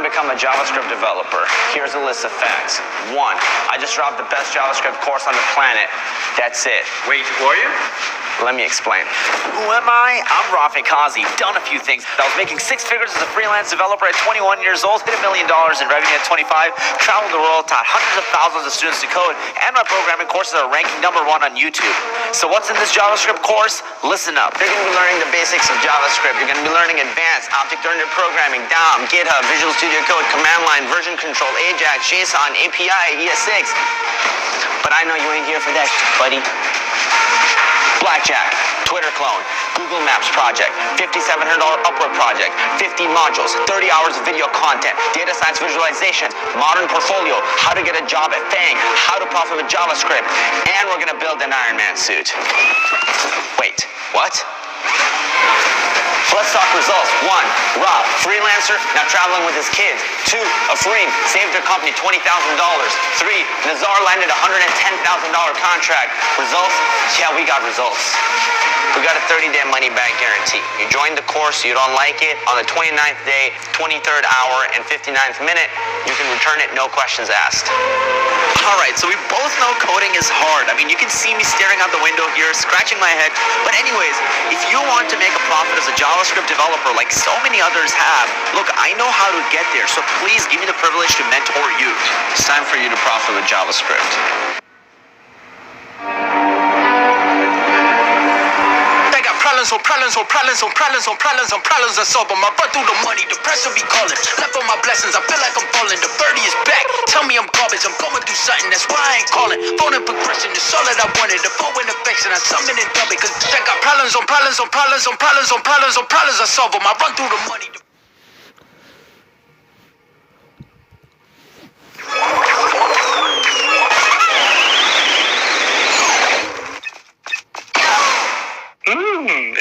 become a JavaScript developer? Here's a list of facts. 1. I just dropped the best JavaScript course on the planet. That's it. Wait, who are you? Let me explain. Who am I? I'm Rafi Kazi. Done a few things. I was making 6 figures as a freelance developer at 21 years old, hit $1 million in revenue at 25, traveled the world, taught hundreds of thousands of students to code, and my programming courses are ranking #1 on YouTube. So what's in this JavaScript course? Listen up. You're going to be learning the basics of JavaScript. You're going to be learning advanced object-oriented programming, DOM, GitHub, Visual Studio Code, command line, version control, AJAX, JSON, API, ES6. But I know you ain't here for that, buddy. Blackjack, Twitter clone, Google Maps project, $5,700 Upwork project, 50 modules, 30 hours of video content, data science visualization, modern portfolio, how to get a job at Fang, how to profit with JavaScript, and we're gonna build an Iron Man suit. Wait, what? Let's talk results. 1. Rob, freelancer, now traveling with his kids. 2. Afreem, saved their company $20,000. 3. Nazar landed a $110,000 contract. Results? Yeah, we got results. We got a 30-day money-back guarantee. You join the course, you don't like it, on the 29th day, 23rd hour, and 59th minute, you can return it, no questions asked. Alright, so we both know coding is hard. I mean, you can see me staring out the window here, scratching my head. But anyways, if you want to make a profit as a JavaScript developer like so many others have, look, I know how to get there, so please give me the privilege to mentor you. It's time for you to profit with JavaScript. Problems I solve them. I run through the money, the pressure be calling. Left on my blessings, I feel like I'm falling. The birdie is back. Tell me I'm garbage, I'm going through something. That's why I ain't calling. Phone and progression is all that I wanted. The phone and affection, I summon and dub it. Cause I got problems I solve them. I run through the money.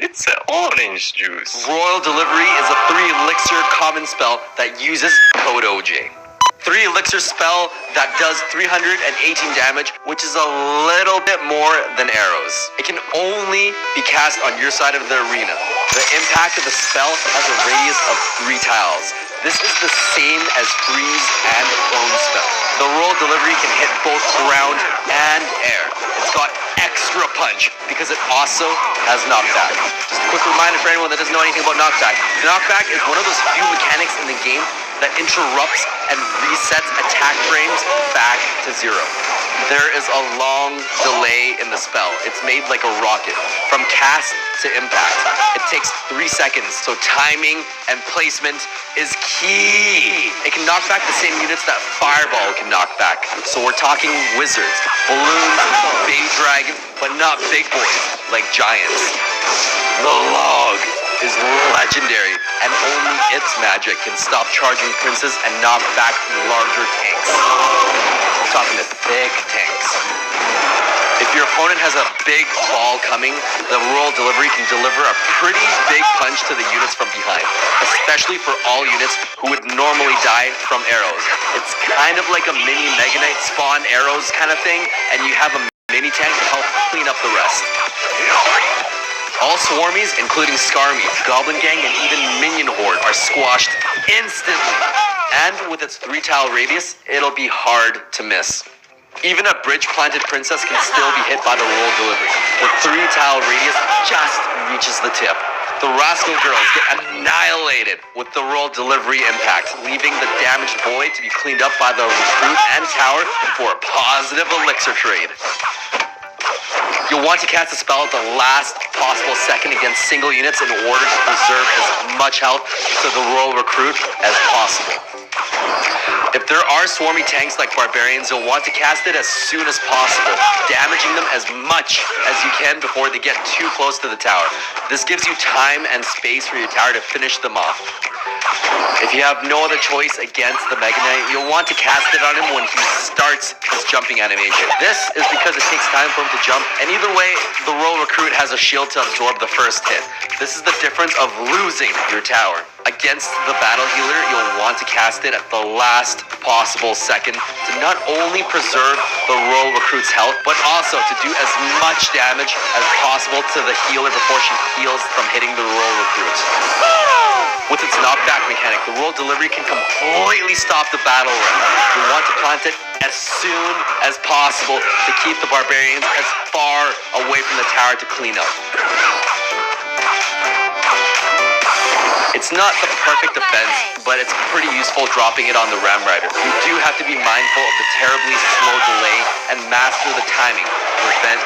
It's orange juice. Royal Delivery is a 3-elixir common spell that uses code OJ. 3 elixir spell that does 318 damage, which is a little bit more than arrows. It can only be cast on your side of the arena. The impact of the spell has a radius of 3 tiles. This is the same as freeze and clone spell. The Royal Delivery can hit both ground and air. It's got extra punch because it also has knockback. Just a quick reminder for anyone that doesn't know anything about knockback. Knockback is one of those few mechanics in the game that interrupts and resets attack frames back to 0. There is a long delay in the spell. It's made like a rocket. From cast to impact, it takes 3 seconds, so timing and placement is key. It can knock back the same units that Fireball can knock back. So we're talking wizards, balloons, baby dragons, but not big boys like giants. The log is legendary, and only its magic can stop charging princes and knock back larger tanks. I'm talking to thick tanks. If your opponent has a big ball coming, the Royal Delivery can deliver a pretty big punch to the units from behind, especially for all units who would normally die from arrows. It's kind of like a mini Mega Knight spawn arrows kind of thing, and you have a mini tank to help clean up the rest. All swarmies, including Skarmy, Goblin Gang, and even Minion Horde are squashed instantly. And with its 3-tile radius, it'll be hard to miss. Even a bridge-planted princess can still be hit by the Royal Delivery. The 3-tile radius just reaches the tip. The Rascal Girls get annihilated with the Royal Delivery impact, leaving the damaged boy to be cleaned up by the recruit and tower for a positive elixir trade. You'll want to cast a spell at the last possible second against single units in order to preserve as much health to the Royal Recruit as possible. If there are swarmy tanks like barbarians, you'll want to cast it as soon as possible, damaging them as much as you can before they get too close to the tower. This gives you time and space for your tower to finish them off. If you have no other choice against the Mega Knight, you'll want to cast it on him when he starts his jumping animation. This is because it takes time for him to jump, and either way, the Royal Recruit has a shield to absorb the first hit. This is the difference of losing your tower. Against the battle healer, you'll want to cast it at the last possible second to not only preserve the royal recruit's health, but also to do as much damage as possible to the healer before she heals from hitting the royal recruit. With its knockback mechanic, the royal delivery can completely stop the battle run. You want to plant it as soon as possible to keep the barbarians as far away from the tower to clean up. It's not the perfect defense, but it's pretty useful dropping it on the Ram Rider. You do have to be mindful of the terribly slow delay and master the timing to prevent